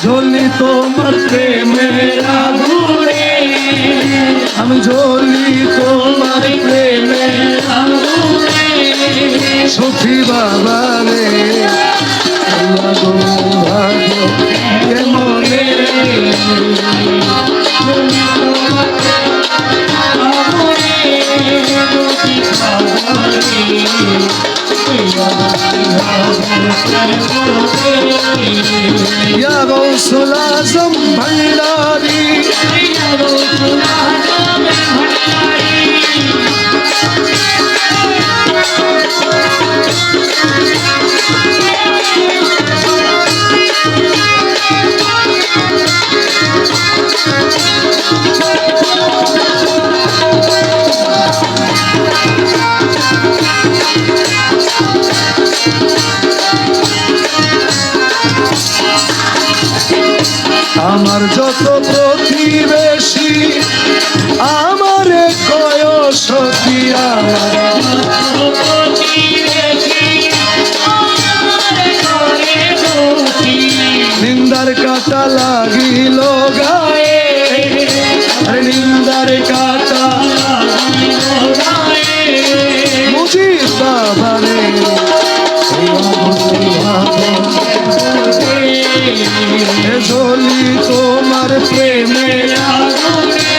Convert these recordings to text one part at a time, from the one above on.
ঝুলি তোমার প্রেমের আগুনে, আমি ঝুলি তোমার প্রেমের আগুনে। সখী বাবা রে মনে या गौसल आज़म भंडारी, আমার যত প্রতিবেশী আমারে কয় সখী, নিন্দার কাটা লাগিল গায়ে, নিন্দার কাটা মুজিব বাবারে ঝুলি তোমার প্রেমে আগুনে।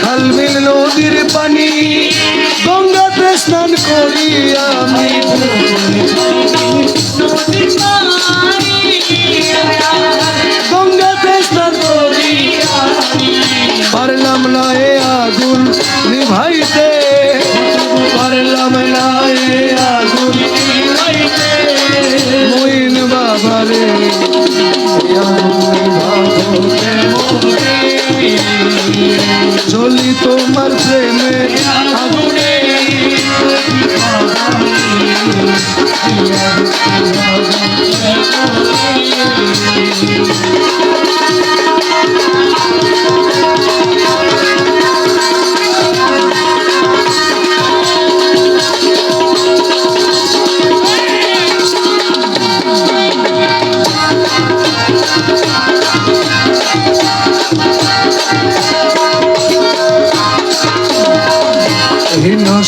খাল বিল নদীর পানি গঙ্গাতে স্নান করি আমি, গঙ্গাতে স্নান করি পারলাম না এ আগুন নিভাইতে, পারলাম না এ আগুন মইন বাবারে ঝুলি তোমার প্রেমে আগুনে।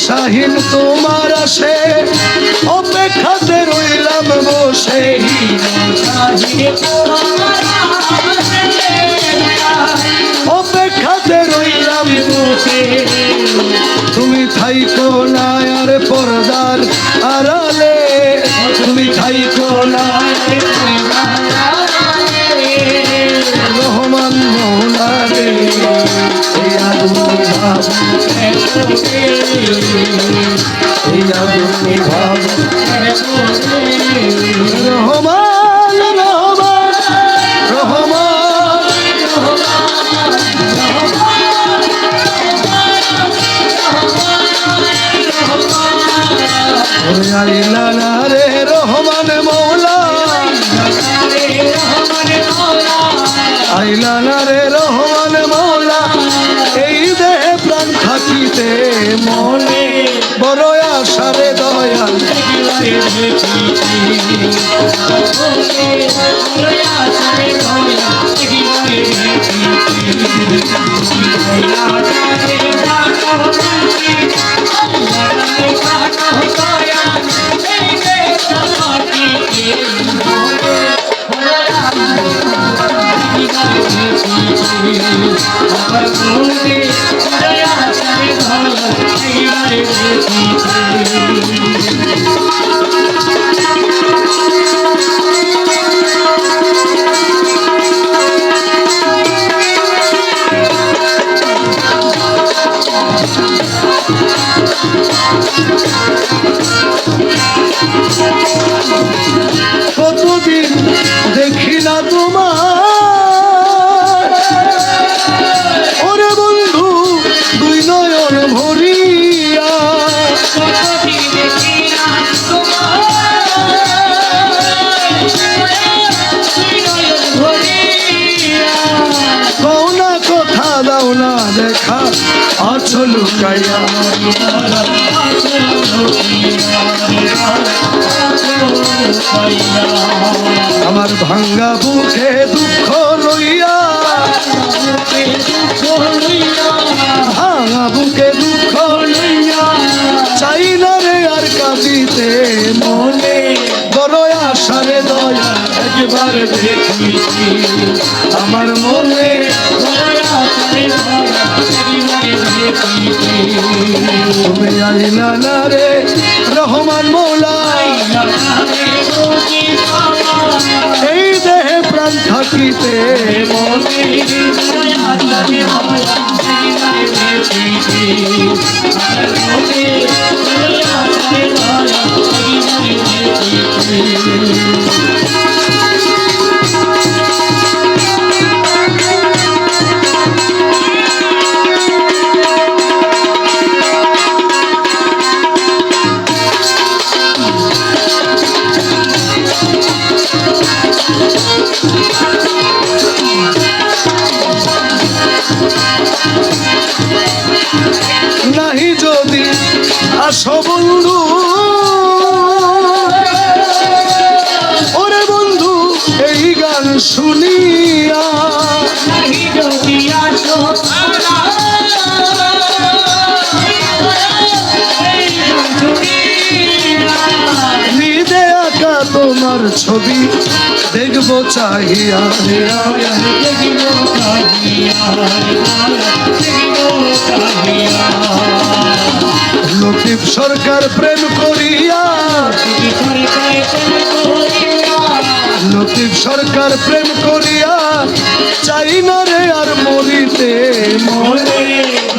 শাহীন তোমার আসে অপেক্ষাতে রইলাম বসে, অপেক্ষাতে রইলাম বসে। তুমি থাইকো না আর পর্দার আড়ালে, তুমি থাইকো না রহমান মৌলা রে রহমান রহমান রহমান আইলা রে রহমান মৌলা, আইলা রে রহমান মৌলা। এই দেহে প্রাণ থাকিতে মনে বড় আশারে দয়াল, আছো লুকাইয়া আমার ভাঙ্গা বুকে দুঃখ লইয়া ভাঙা বুকে দুঃখ লইয়া চাই না রে আর কাঁদিতে মনে বড় আশারে দয়া একবার দেখিছি আমার মনে তুমি আইলা না রে রহমান মৌলা এই দেহে প্রাণ থাকিতে মনে নাহি যদি আসো বন্ধু ওরে বন্ধু এই গান শুনিয়া হৃদে আঁকা তোমার ছবি দেখবো চাহিয়া লতিফ সরকার প্রেম করিয়া লতিফ সরকার প্রেম করিয়া চাই না রে আর মরিতে মনে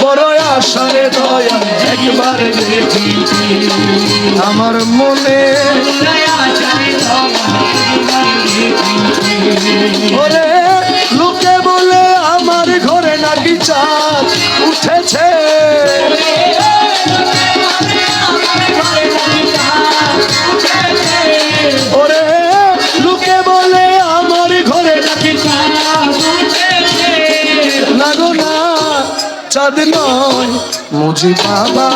বড় আশারে দয়া একবার দেখিছি আমার মনে ওরে লোকে বলে আমার ঘরে নাকি চাঁদ উঠেছে ওরে লোকে বলে আমার ঘরে নাকি না গো না চাঁদ নয় মুজি বাবা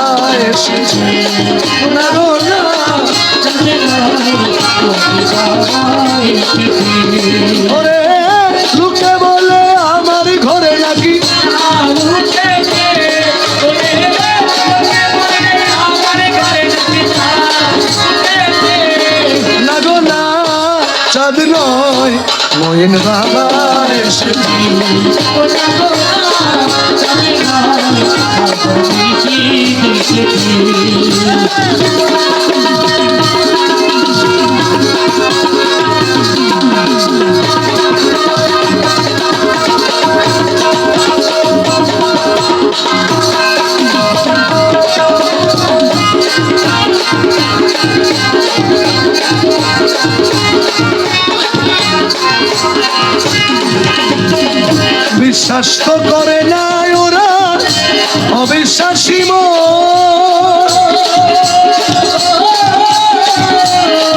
এসেছে না গো না ওরে লোকে বলে আমার ঘরে নাকি না গো না চাঁদ নয় মইন বাবা এসেছে বিশ্বাস তো করে না ওরা অবিশ্বাসী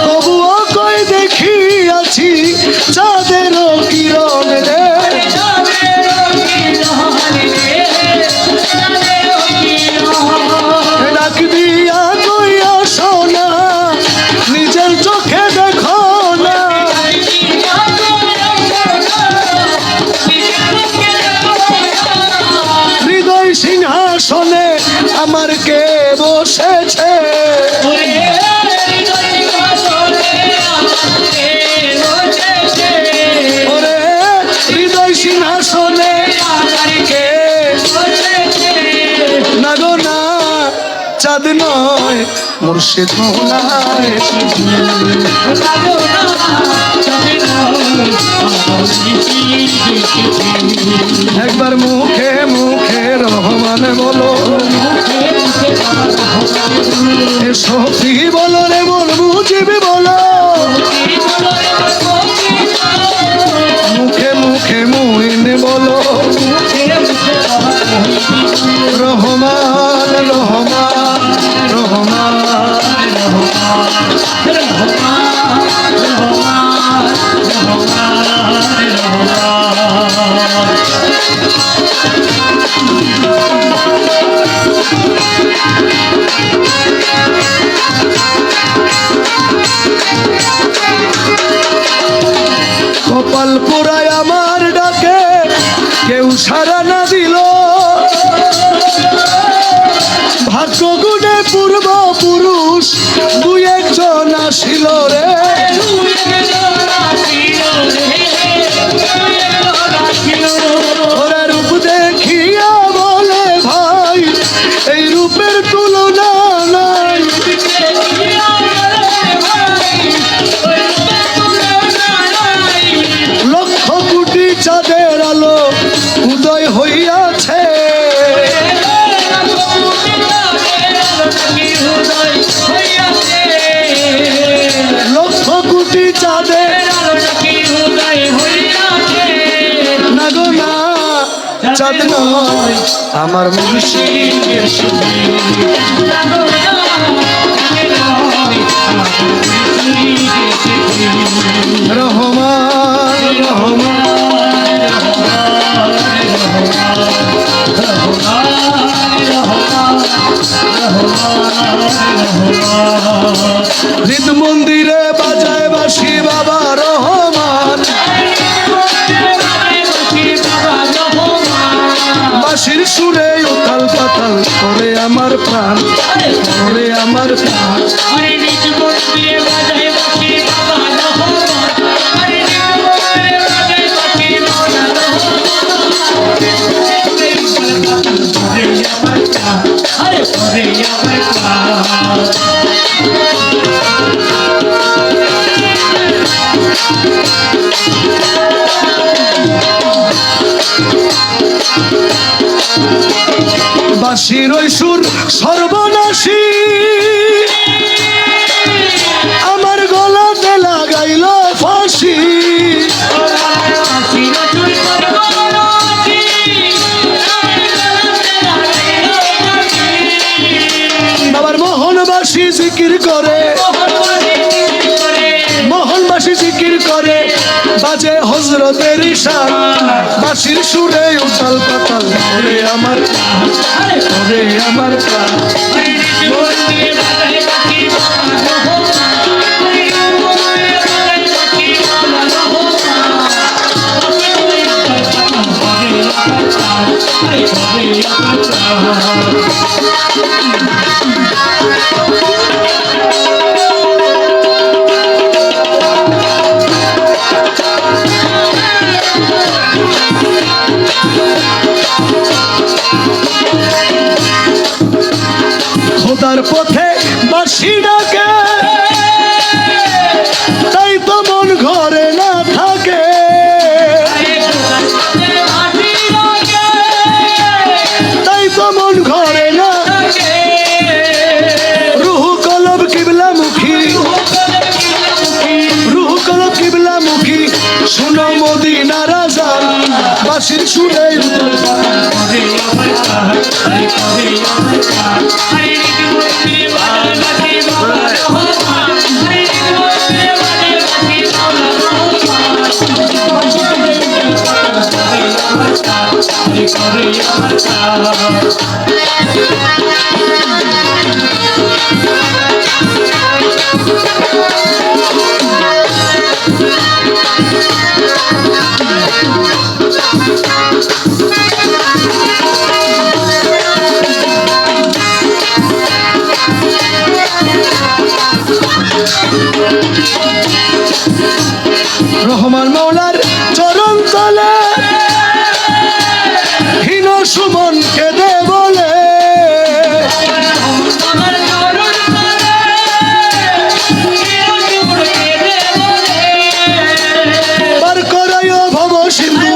তবুও কই দেখিয়াছি চাঁদের কিরণ রে ডাক দিয়া কইয়া শোনা নিজের চোখে দেখো না সিংহাসনে আমার কে বসেছে ওরে হৃদয় সিংহাসনে কে না গো না চাঁদ নয় মুর্শিদ মৌলা একবার মুখে মুখে রহমান বলো সফি বলো রে মন বুঝিবি বলো মুখে মুখে মুইন বলো রহমান রহমান রহমান রহমান চাঁদ নয় আমার মুর্শিদ এসেছে। রহমান হৃদ মন্দিরে বাজায় বাঁশি বাবা রহমান, বাঁশির সুরে উথাল পাতাল করে আমার প্রাণ, করে আমার প্রাণ। বাঁশির ওই সুর সর্বনাশী আমার গলাতে লাগাইল ফাঁসি। বাবার মোহনবাসী জিকির করে, মোহনবাসী জিকির করে, বাজে হজরতের ঈশান, বাঁশির সুরে উথাল পাতাল করে আমার, করে আমার প্রাণ। খোদার পথে বাঁশি ডাকে, তাই তো মন ঘরে না থাকে। তাই তো মন ঘরে না, রুহু কলব কিবলামুখী, রুহু কলব কিবলামুখী, শুনো মদিনার আযান, বাঁশির সুরে রহমান মৌলার চরণ তলে হীন সুমন কেঁদে বলে, বার করায় ভব সিন্ধু,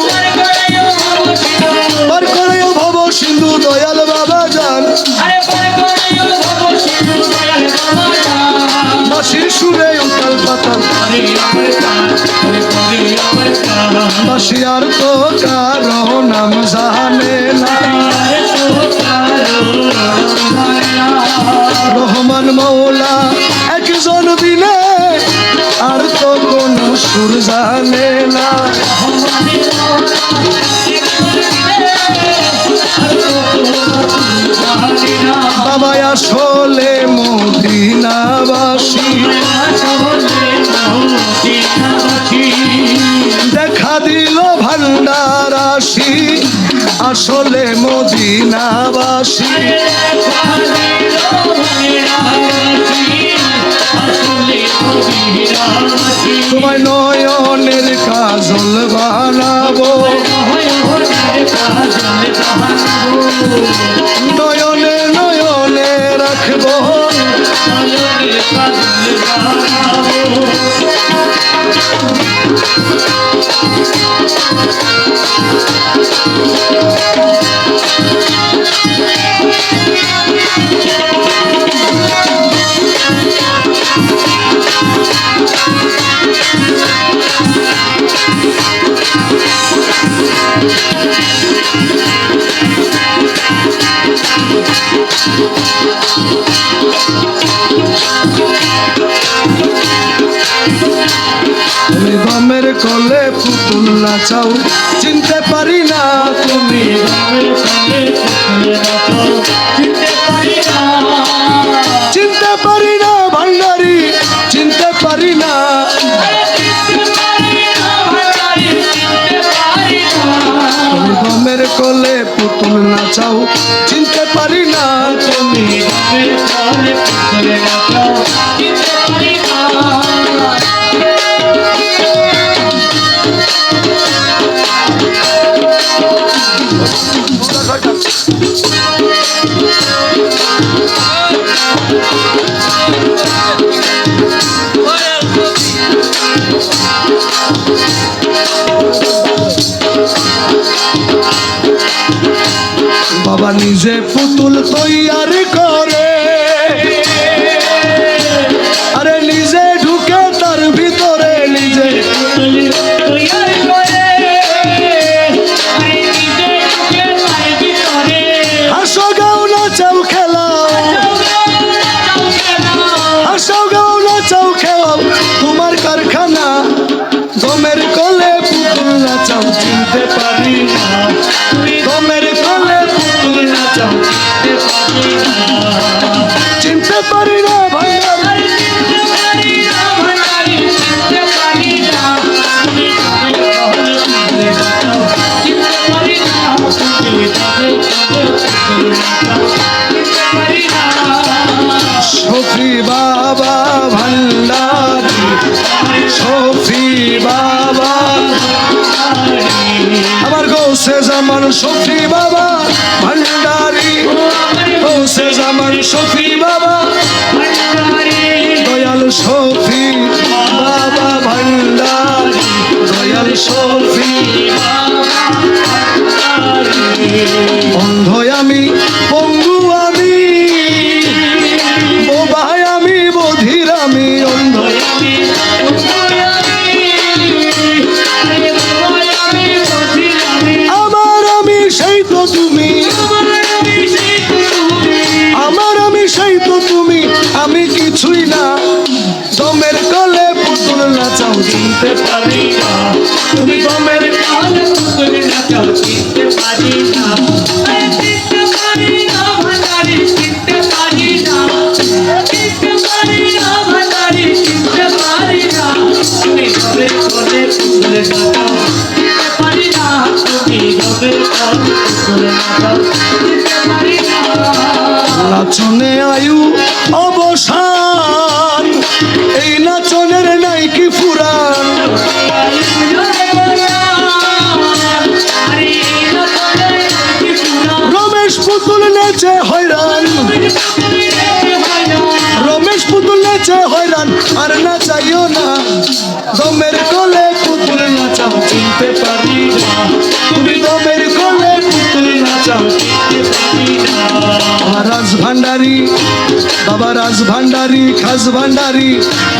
বার করায় ভব সিন্ধু দয়াল বাবা যান, বাঁশির সুরে উথাল পাতাল বাঁশি আর তো কারো নাম জানে না। রহমান মৌলা একজন বিনে আর তো কোন সুর জানে না। বাবা আসলে মদিনাবাসী, দেখা দিল ভান্ডার আসি, আসলে মদিনাবাসী। তোমায় নয়নের কাজল বানাবো, নয়নে নয়নে রাখবো, তুমি গমের কলে পুতুল নাচাও চিনতে পারি না তুমি গমের কলে পুতুল নাচাও চিনতে পারি না চিনতে পারি না ভান্ডারি চিনতে পারি না তুমি গমের কলে পুতুল নাচাও চিনতে পারি না তুমি গমের কলে পুতুল নাচাও চিনতে পারি না বাবা নিজে পুতুল তৈয়ারি করে আরে নিজে ঢুকে তার ভিতরে নিজে হাসো গাও নাচাও খেলাও হাসো গাও নাচাও খেলাও তোমার কারখানা গমের কলে পুতুল নাচাও চিনতে পারি না গমের কলে পুতুল নাচাও চিনতে পারি না ভান্ডারি চিনতে পারি না শফি বাবা ভান্ডারি শফি বাবা আমার গৌসে জামান শফি বাবা ভান্ডারি গৌসে জামান শফি বাবা দয়াল শফি বাবা ভান্ডারি দয়াল শফি অন্ধ আমি পঙ্গু আমি বোবাই আমি বধির আমি অন্ধ আমার আমি সেই তো তুমি আমার আমি সেই তো তুমি আমি কিছুই না দমের কলে পুতুল নাচাও চিনতে পারি না তুমি দমের কলে পুতুল নাচাও চিনতে পারি না চিনতে পারি না ভান্ডারি চিনতে পারি না চিনতে পারি না ভান্ডারি চিনতে পারি না তুমি দমের কলে পুতুল নাচাও চিনতে পারি না তুমি দমের কলে পুতুল নাচাও চিনতে পারি না নাচনে আয়ু অবসান এই নাচনের নাই কি ফুরান রমেশ পুতুল নেচে হয়রান রমেশ পুতুল নেচে হয়রান আর নাচাইও না দমের কলে পুতুল নাচাও চিনতে পারি না তুমি দমের কলে পুতুল নাচাও চিনতে পারি না রাজ ভান্ডারি বাবা রাজ ভান্ডারি খাস ভান্ডারি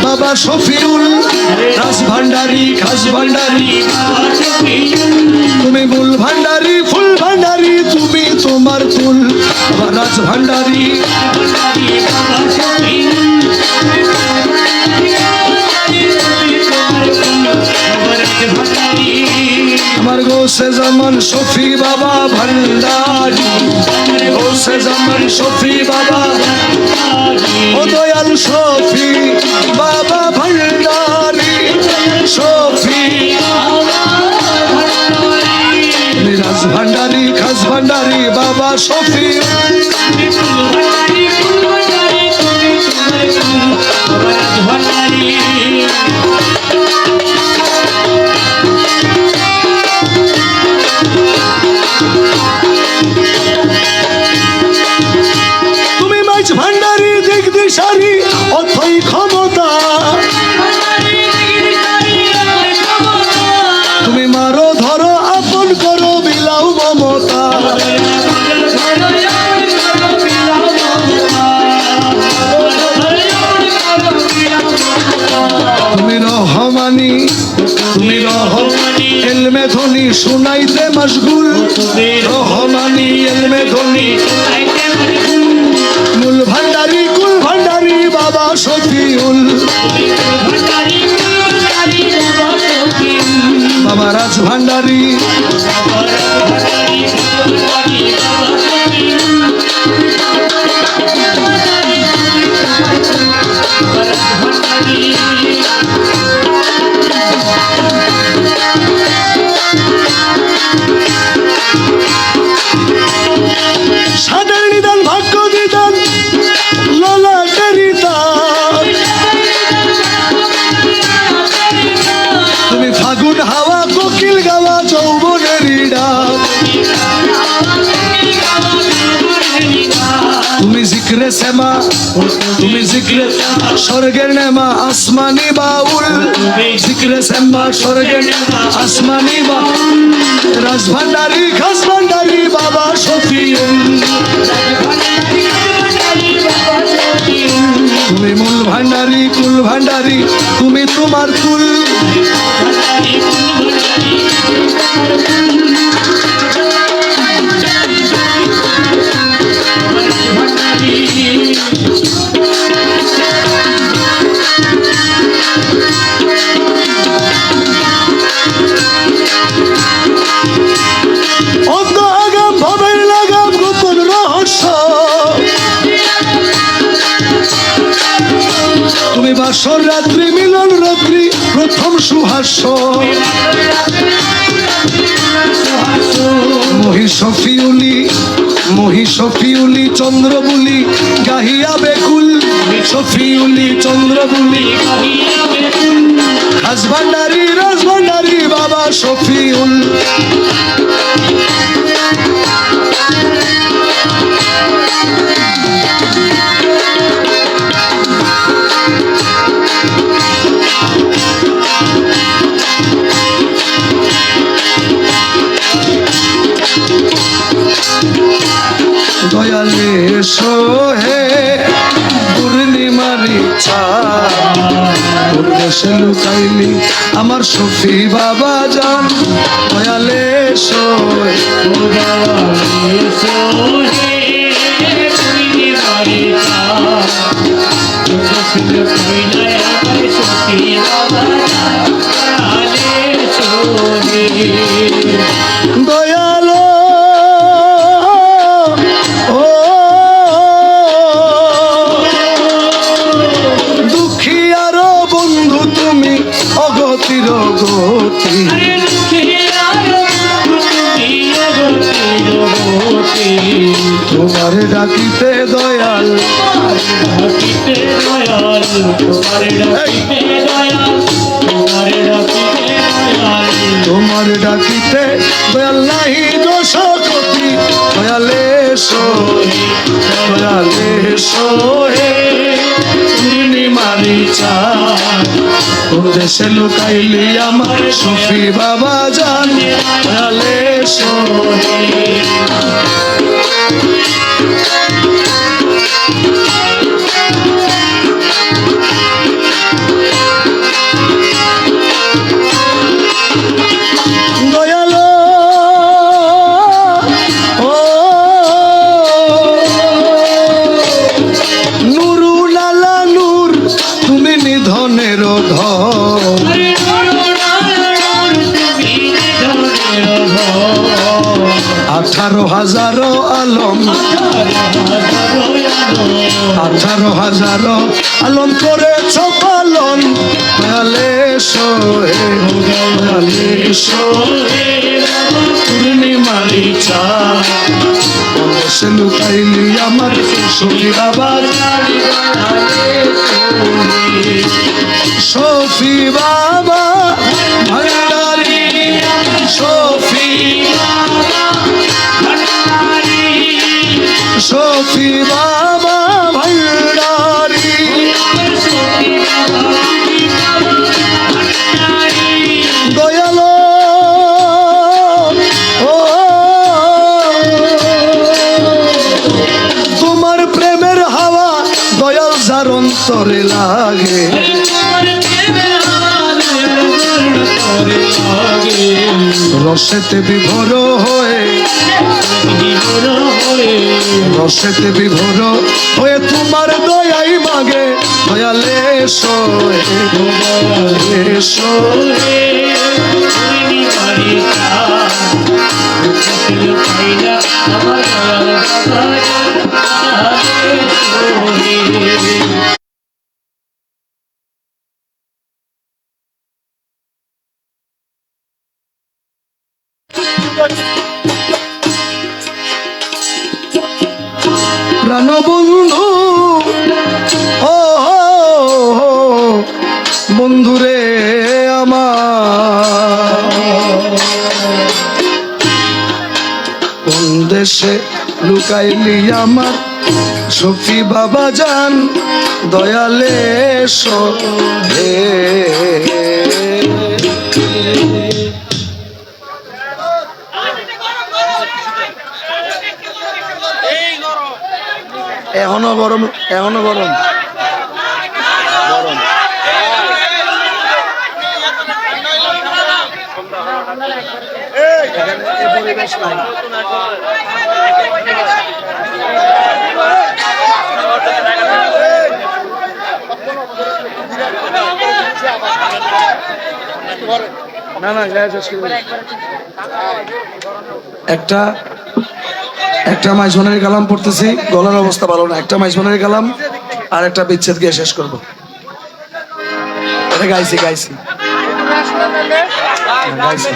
বাবা শফিউল রাজ ভান্ডারি খাস ভান্ডারি তুমি মূল ভান্ডারি ফুল ভান্ডারি তুমি তোমার ফুল বাবা রাজ ভান্ডারি আমার গৌসে জামান শফি বাবা ভান্ডারি গৌসে জামান শফি বাবা ও দয়াল শফি বাবা ভান্ডারি শফি রাজ ভান্ডারি খাস ভান্ডারি বাবা শফি তুমি মাঝ ভান্ডারি দিক দিশারি অথই ক্ষমতা তুমি মারো ধরো আপন করো বিলাও মমতা তুমি রহমানি তুমি রহমানি এলমে ধ্বনি শুনাইতে মশগুল রহমানি এলমে ধ্বনি বাবা শফিউল, বাবা রাজ ভান্ডারী, সাদের নিদান ভাগ্য দিদান ললাটেরি তার, তুমি ফাগুন হাওয়া কোকিল গাওয়া যৌবনেরই ডাক, তুমি জিক্রে সেমা, তুমি জিক্রে স্বর্গের নেমা আসমানি বাউল, জিক্রে সেমা স্বর্গের আসমানি বাউল, রাজ ভান্ডারী খাস ভান্ডারী বাবা শফিউল, তুমি মূল ভান্ডারী কুল ভান্ডারী, তুমি তোমার কুল, অন্ত আগাম ভবের লাগাম গোপন রহস্য, তুমি বাসর রাত্রি মিলন রাত্রি প্রথম সুহাস্য, মহি শফিউলি, মহি শফিউলি চন্দ্রবুলি গাহিয়া বেকুল, শফিউলি চন্দ্রবুলি খাস ভান্ডারী রাজ ভান্ডারী বাবা শফিউল, দয়ালে সোহে পূর্ণিমারি চাঁদ দেশে লুকাইলি আমার শফি বাবা জান, দয়ালে সোহে দয়ালো অগতির গতি, তোমার ডাকিতে দয়াল, তোমার ডাকিতে দয়াল নাহি দোষ কতি, দয়ালে সোহে, দয়ালে সোহে পূর্ণিমারি চাঁদ, দেশে লুকাইলি আমার শফি বাবা জান, দয়ালে সোহে দয়ালো ও নুরুল আলা নূর, তুমি নিধনের ধন, 18,000 আলম, 18,000 আলম করেছ পালন, দয়ালে সোহে, দয়ালে সোহে পূর্ণিমারি চাঁদ, দেশে লুকাইলি আমার শফি বাবা, শফি বাবা ভান্ডারী, শফি শফি বাবা ভান্ডারী, দয়ালো ও তোমার প্রেমের হাওয়া দয়াল যার অন্তরে লাগে, রসেতে বিভোর হয়ে রসেতে বিভোর হয়ে তোমার দয়াই মাগে দয়ালে সোয়ে সোয়ে প্রাণবন্ধু ও বন্ধুরে আমার কোন দেশে লুকাইলি আমার সফি বাবা জান দয়ালে সোহে এখনো গরম এখনো গরম গরম পরিবেশ নাই না না একটা একটা মাইজনের কালাম পড়তেছি, গলার অবস্থা ভালো না। একটা মাইজনের কালাম আর একটা বিচ্ছেদ গিয়ে শেষ করবো। এটা গাইছি গাইছি গাইছি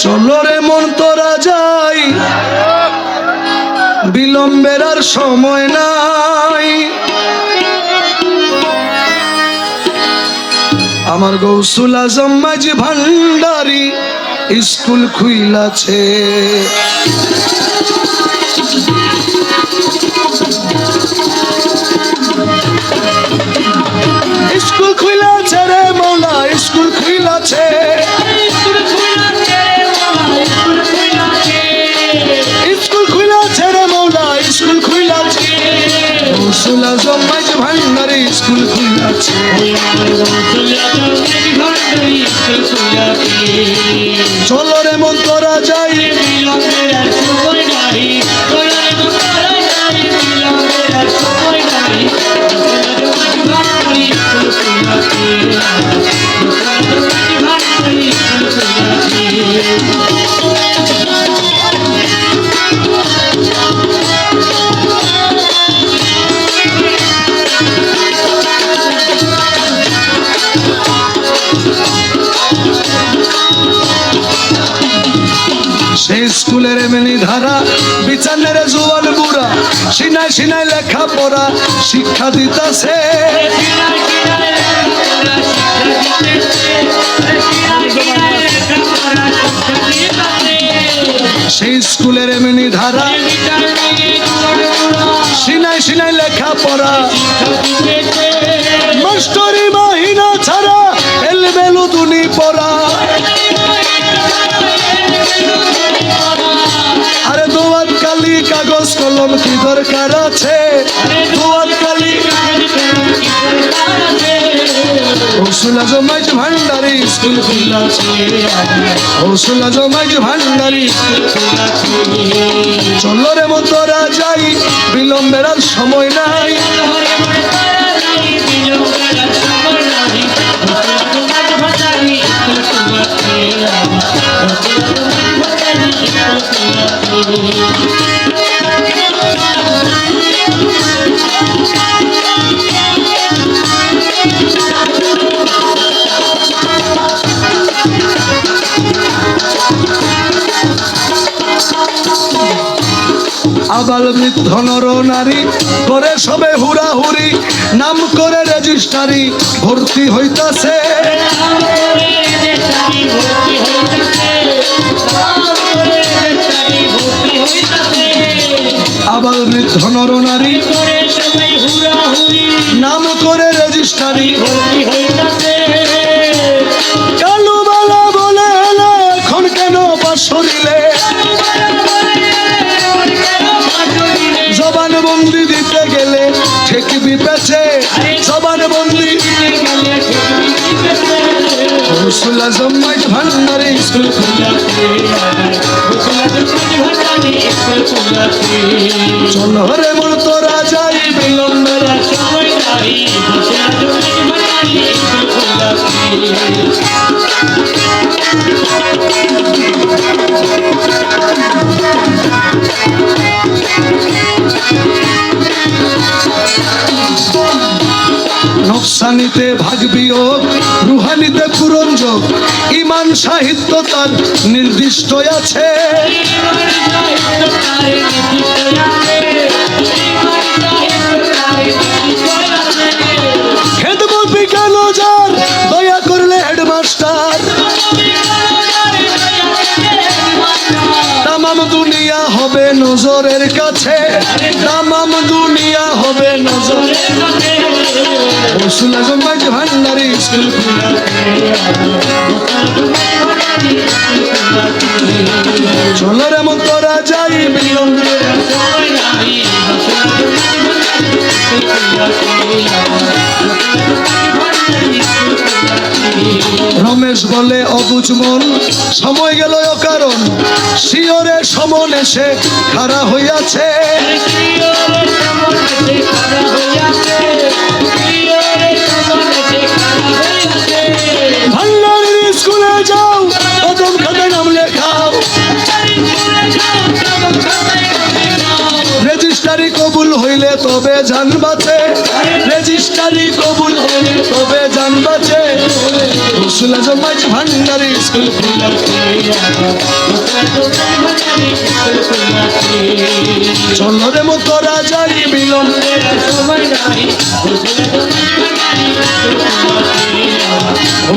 চলো রে মন তোরা যাই, বিলম্বের আর সময় নাই। আমার গৌসুল আজম মাঝি ভান্ডারি স্কুল খুইলাছে, স্কুল খুইলাছে রে মৌলা, স্কুল খুইলাছে, স্কুল খুইলাছে রে মৌলা, স্কুল খুইলাছে। গৌসুল আজম মাঝি ভান্ডারি স্কুল খুইলাছে, চলো রে মন তোরা যাই, সেই স্কুলের এমনি ধারা, বিচানের জোয়ান বুড়া, সিনাই সিনাই লেখা পড়া শিক্ষা দিতাছে। সেই স্কুলের এমনি ধারা, সিনাই সিনাই লেখা পড়া, মাস্টারি মাহিনা ছাড়া এলবেলু দুনি পড়া। আরে দোয়াত কালি কাগজ কলম কি দরকার আছে, দোয়াত কালি গৌসুল আজম মাঝি ভান্ডারি স্কুল খুইলাছে, গৌসুল আজম মাঝি ভান্ডারি স্কুল খুইলাছে। চলো রে মন তোরা যাই, বিলম্বের আর সময় নাই। আবাল বৃদ্ধ নর নারী করে সবে হুড়াহুড়ি, নাম করে রেজিস্ট্রারি ভর্তি হইতাছে। আবাল বৃদ্ধ নর নারী নাম করে রেজিস্ট্রারি ভর্তি হইতাছে। কালুবালা বলে এলে এখন কেন পাশরিলে, জবান বন্দি দিতে গেলে ঠেকবি পেছে, জবান বন্দি রসুল আজম মাইজ ভান্ডারি স্কুল চলো রে মোর তোরা যাই বিলম্বের সময় নাই। নকশানিতে ভাগ বিয়োগ, রুহানিতে পূরণ যোগ, ইমান সাহিত্য তার নির্দিষ্ট আছে। খেদমত কেন যার দয়া করলে হেডমাস্টার, তামাম দুনিয়া হবে নজরের কাছে, তামাম দুনিয়া হবে নজরের কাছে। রসুল আজম মাইজ ভান্ডারি স্কুল চলো রে মন তোরা যাই বিলম্বে রমেশ বলে অবুঝ মন, সময় গেল অকারণ, শিয়রে সমন এসে খাড়া হইয়াছে। ভান্ডারির স্কুলে যাও, প্রথম খাতায় নাম লেখাও, রেজিস্ট্রারি কবুল হইলে তবে জান বাঁচে, রেজিস্ট্রারি কবুল হইলে তবে জান বাঁচে। রসুল আজম মাইজ ভান্ডারি স্কুল চলো রে মোতরা যাই বিলম্বে সময় নাই।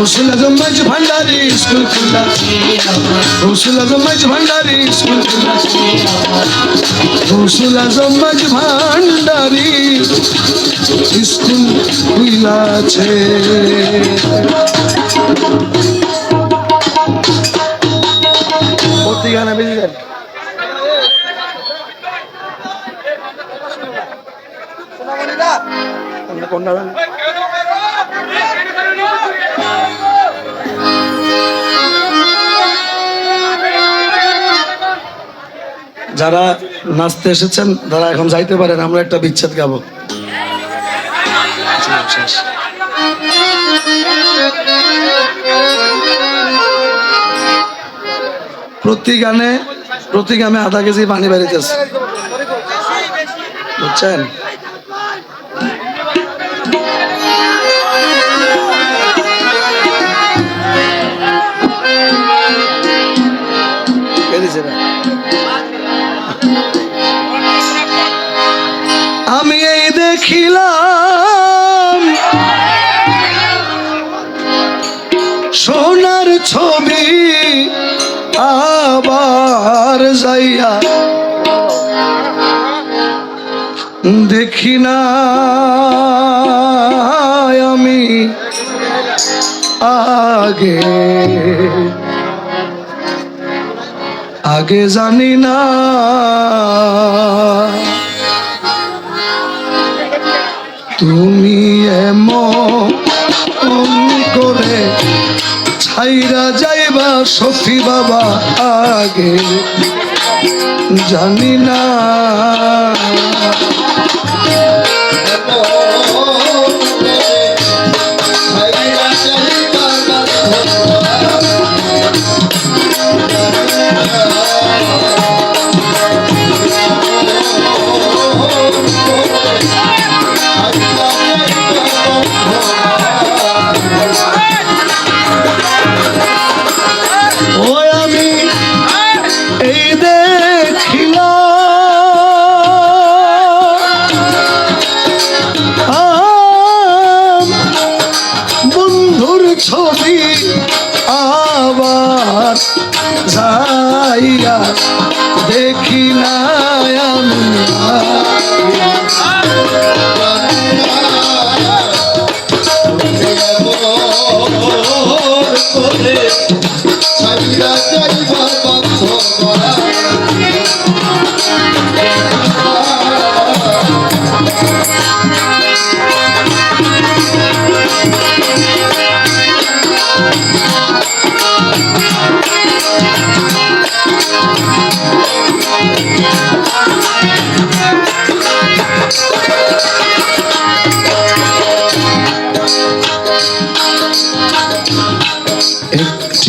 রসুল আজম মাইজ ভান্ডারি স্কুল খুলা, রসুল আজম মাইজ ভান্ডারি স্কুল খুলা, রসুল আজম মাইজ ভান্ডারি স্কুল খুইলাছে। গানে বেশি যায় যারা নাচতে এসেছেন তারা এখন যাইতে পারেন, আমরা একটা বিচ্ছেদ গাবো। প্রতি গানে আধা কেজি পানি বেরিতেছে, বুঝছেন? আমি এই দেখিলাম সোনার ছবি, আবার যাইয়া দেখি না আমি আগে জানি না তুমি এমন করে ছাইরা যাইবা সখী বাবা, আগে জানি না ওই আমি এই দেখিলাম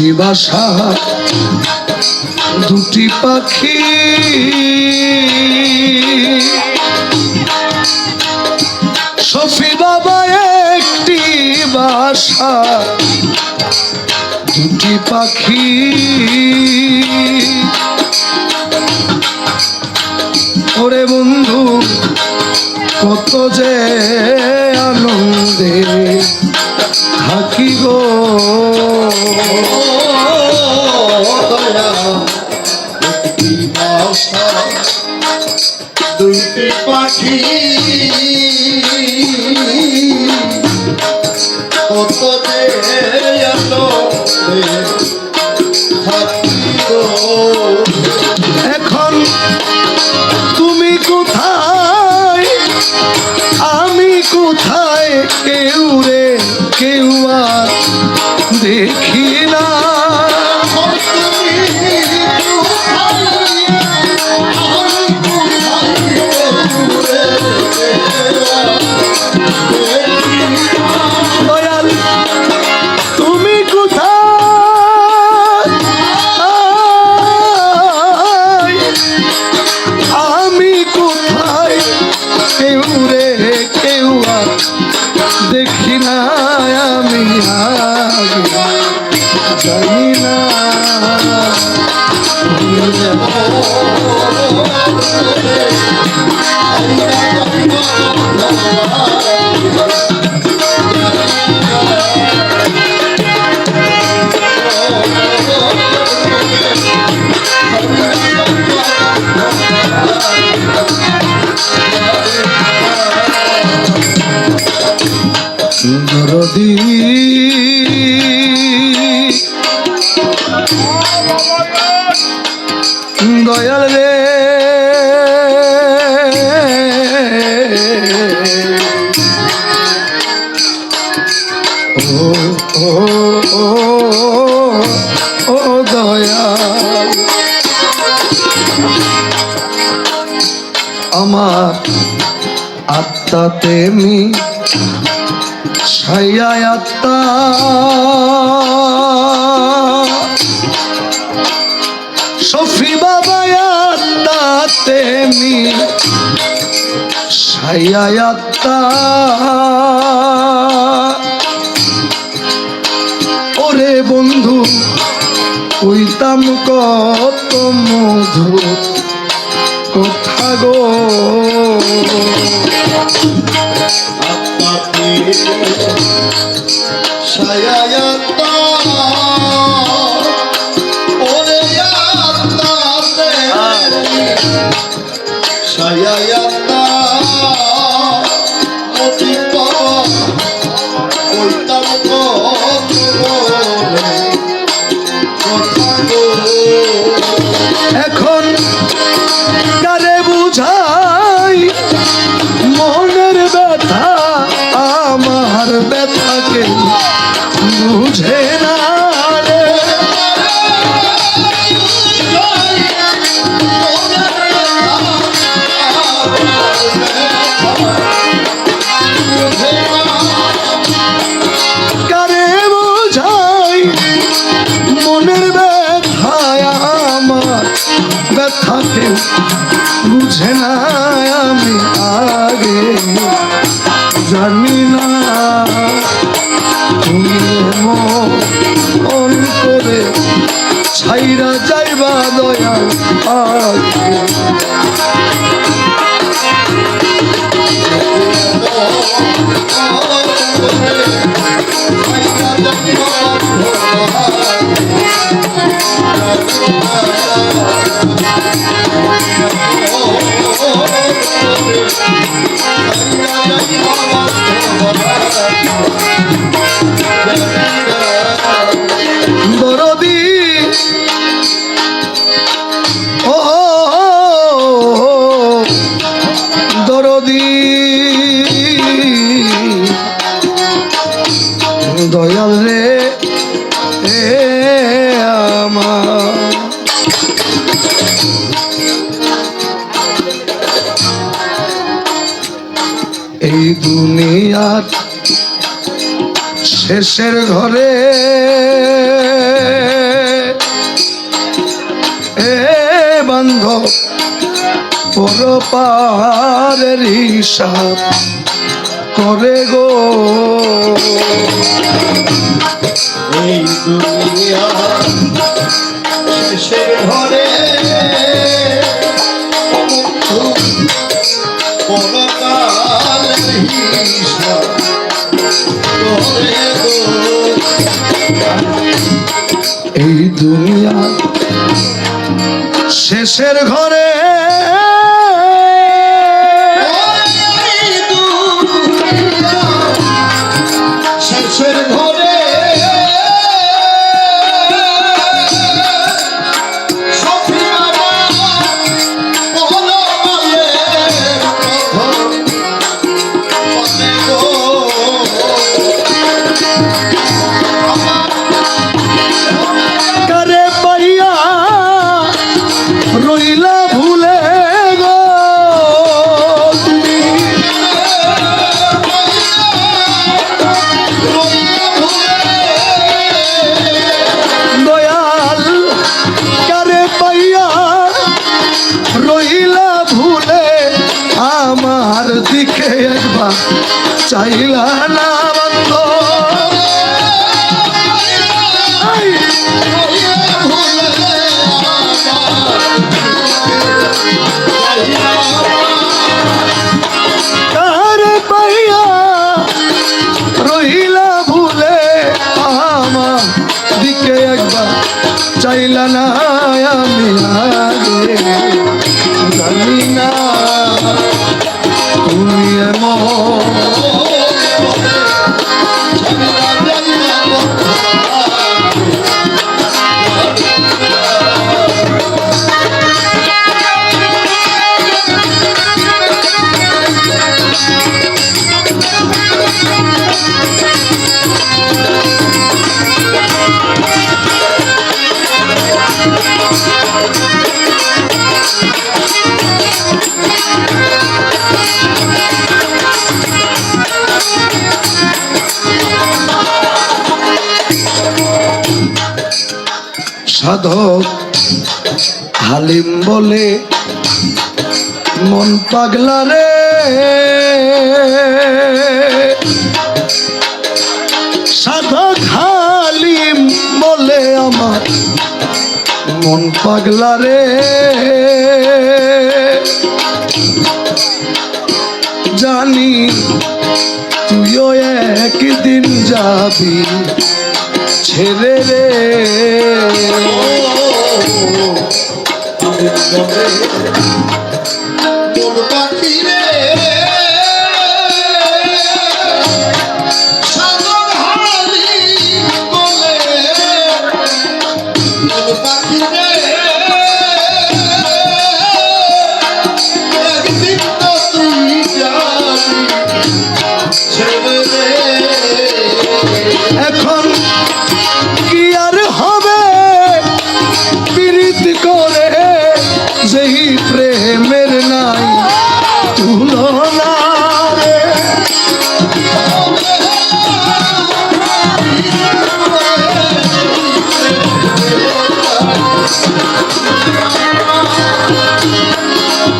দুটি বাসা দুটি পাখি শফি বাবা একটি বাসা দুটি পাখি ওরে বন্ধু কত যে আনন্দে থাকি গো দুইটি পাখি কত যে থাকি গো এখন তুমি কোথায় আমি কোথায় কেউ রে কেউ আর দেখি না দয়াল তুমি কোথায় আমি কোথায় কেউ রে কেউ আর দেখি না আমি আগে জানি না দরদি দয়াল রে ও ও ও ও দয়াল আমার আত্মাতে মি ছায়া আত্মা শফি বাবা আত্মাতে মি ছায়া আত্মা ওরে বন্ধু কইতাম কত মধু কথা গো সায়ায়াতা ওরে আত্মাতে সায়ায়াতা অতি পাওয়া কইতাম কথা গো এখন কারে বুঝাই মনের ব্যথা আমার ব্যথাকে বুঝে না রে কারে বুঝাই মনের ব্যথায় আমার ব্যথাকে বুঝে না আমি আগে জানি না তুমি মন করে ছাইরা যাইবা দয়াল আগে দরদি ও দরদি দয়াল রে আমার এই দুনিয়ার শেষের ঘরে পরপারের হিসাব করে গো। এই দুনিয়া শেষের ঘরে পরকাল হিসাব করে গো। এই দুনিয়া শেষের ঘরে এই দুনিয়া শেষের ঘরে সখী বাবা পরকালের কথা বলে গো। কারে পাইয়া রইলা ভুলে গো তুমি। দয়াল কারে পাইয়া রইলা ভুলে আমার দিকে একবার চাইলা না বন্ধ। কারে পাইয়া রইলা ভুলে আমার দিকে একবার চাইলা না আমি আগে জানি না তুমি এমন সাধক হালিম বলে মন পাগলা রে। সাধক হালিম বলে আমার মন পাগলা রে। জানি তুইও একদিন যাবি ছেড়ে রে। কোন পাখি রে সাগর হারি বলে কোন পাখি রে একদিন তো তুই যাবি ছেড়ে রে। এখন কি আর হবে প্রীতি করে যেই প্রেমের নাই তুলনা রে।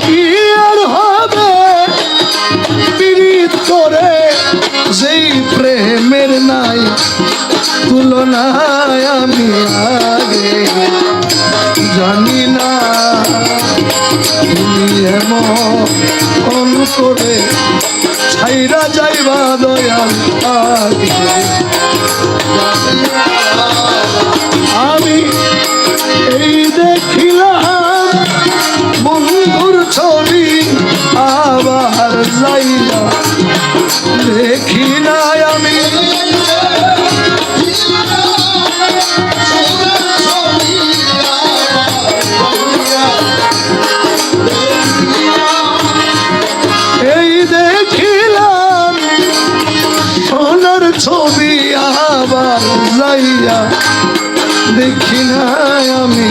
কি আর হবে প্রীত করে যেই প্রেমের নাই তুলনায় আমি আগে জানি না তুমি এমন করে ছাইরা যাইবা দয়াল আগে। আমি এই দেখিলাম বন্ধুর ছবি আবার যাইলা দেখি নাই আমি। এই দেখিলাম সোনার ছবি আবার যাইয়া দেখি নাই আমি।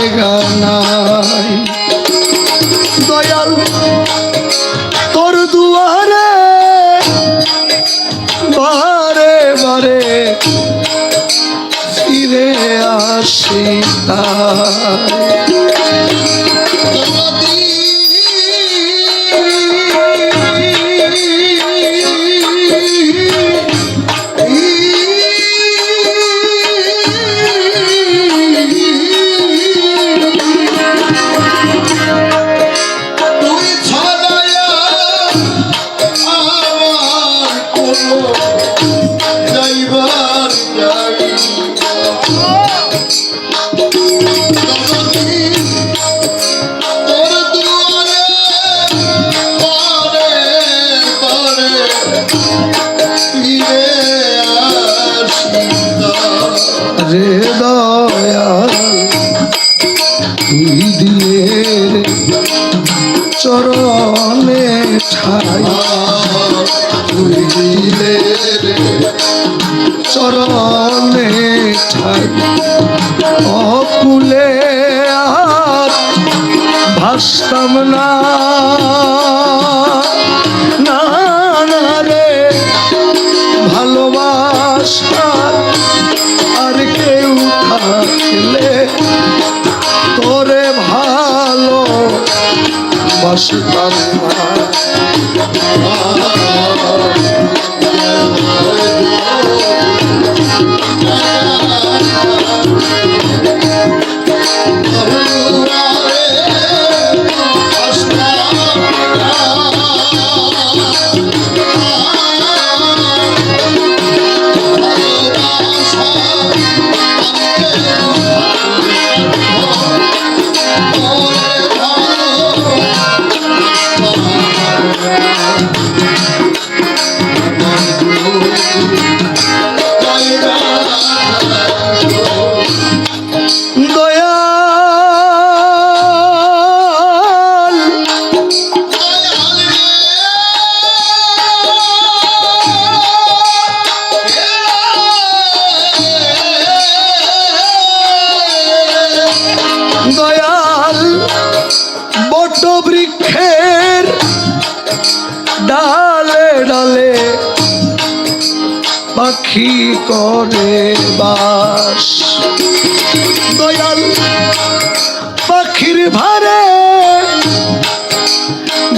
জায়গা নাই। দয়াল তোর দুয়ারে বারে বারে ফিরে আসি তাই। তুই ছাড়ায়া আমার কোনো যাইবার জায়গা। জগতি তোর দুয়ারে বারে বারে ফিরে আসি রে দয়াল তুই দিলের চরণে ঠাই, তুই দিলে চরণে ঠাই। অকুলে আর ভাসতাম না, না না রে ভালোবাসা আর কেউ থাকলে তোরে ভালো বাসতাম না। দয়াল বট বৃক্ষের ডালে ডালে পাখি করে বাস। দয়াল পাখির ভারে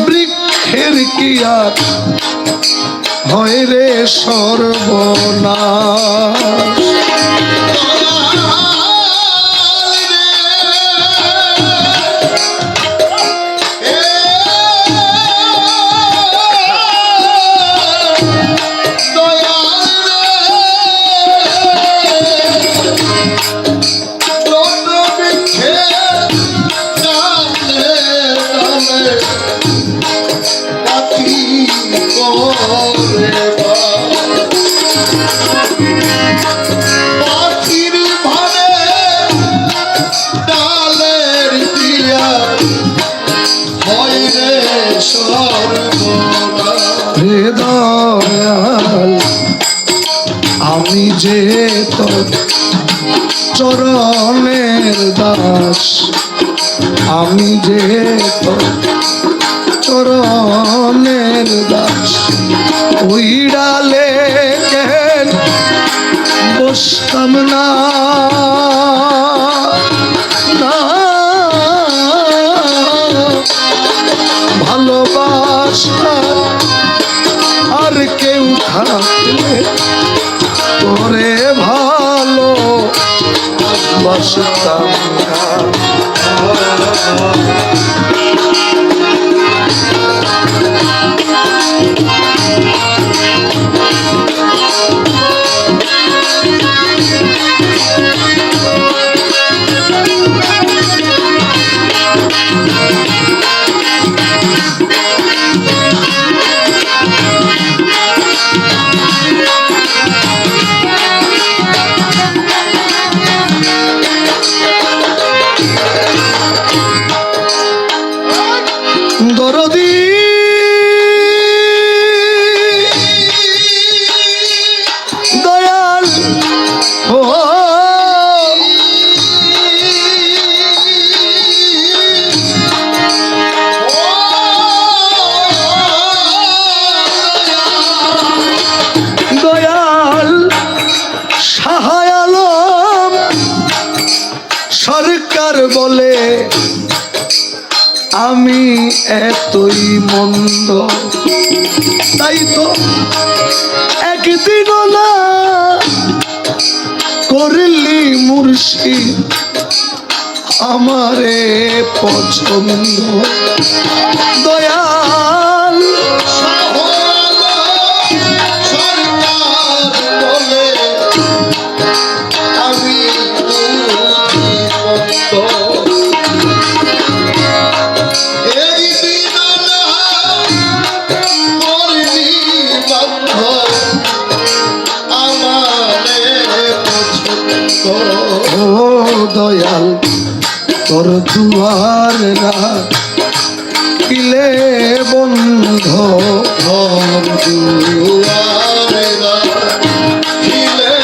বৃক্ষের কি আর হয় রে সর্বনাশ। পাখির ভারে ডালের দিয়া হয় রে সর্বনাশ। রে দয়াল আমি যে তোর চরণের দাস, আমি যে তোর চরণের দাস। ওই ডালে কেন বসতাম না, না ভালোবাসা আর কেউ থাকলে তোরে ভালো বাসতাম না। আমি এতই মন্দ, তাই তো একদিন না করলি মুর্শিদ আমারে পছন্দ। দয়াল সরকার বলে আমি এই দিন না করলি বন্ধ আমারে পছন্দ। ও দয়াল তোর দুয়ার রাখিলে বন্ধ, ঘর দুয়ারে রাখিলে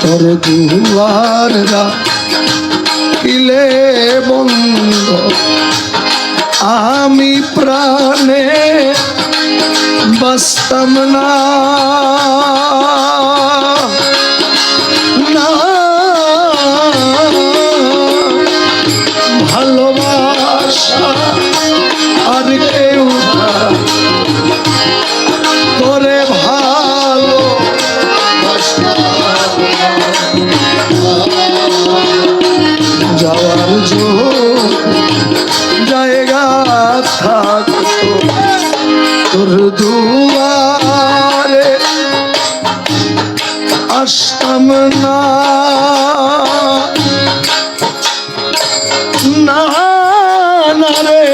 তোর দুয়ার রাখিলে বন্ধ, আমি প্রাণে বাস্তম না, না ভালোবাসা আর কেউ করে ভালো যাওয়ার জায়গা থাকতো তোর দুয়ারে আসতাম না, না না রে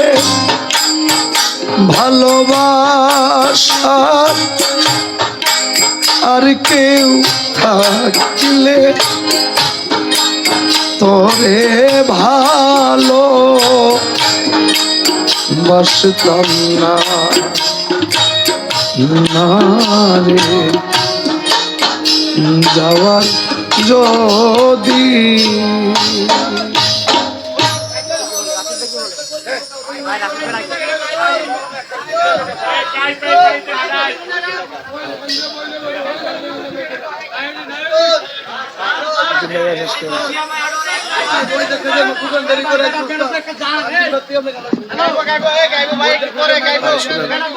ভালোবাসা আর কেউ থাকলে তোরে ভালো বাসতাম না, না রে যাওয়ার যদি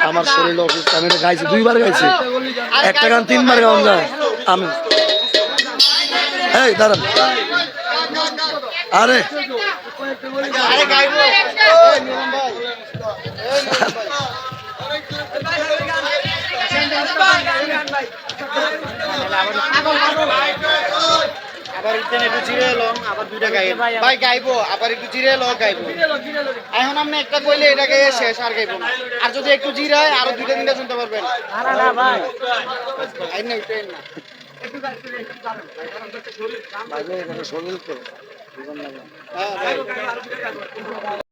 আমার শরীর অসুস্থ, আমি এটা গাইছি, 2 বার গাইছি, একটা গান 3 বার গাওয়া যায়। আমি এই দাঁড়ান, আরে আবার একটু জিরে এলো, আবার 2টা গাইব ভাই, গাইবো আবার একটু জিরে এলো, গাইবো। এখন আপনি একটা কইলে এটাকে শেষ, আর গাইবো না। আর যদি একটু জিরে হয় আরো 2টা 3টা শুনতে পারবেন। না ভাই আই না একটু না শরীর তো হ্যাঁ ভাই।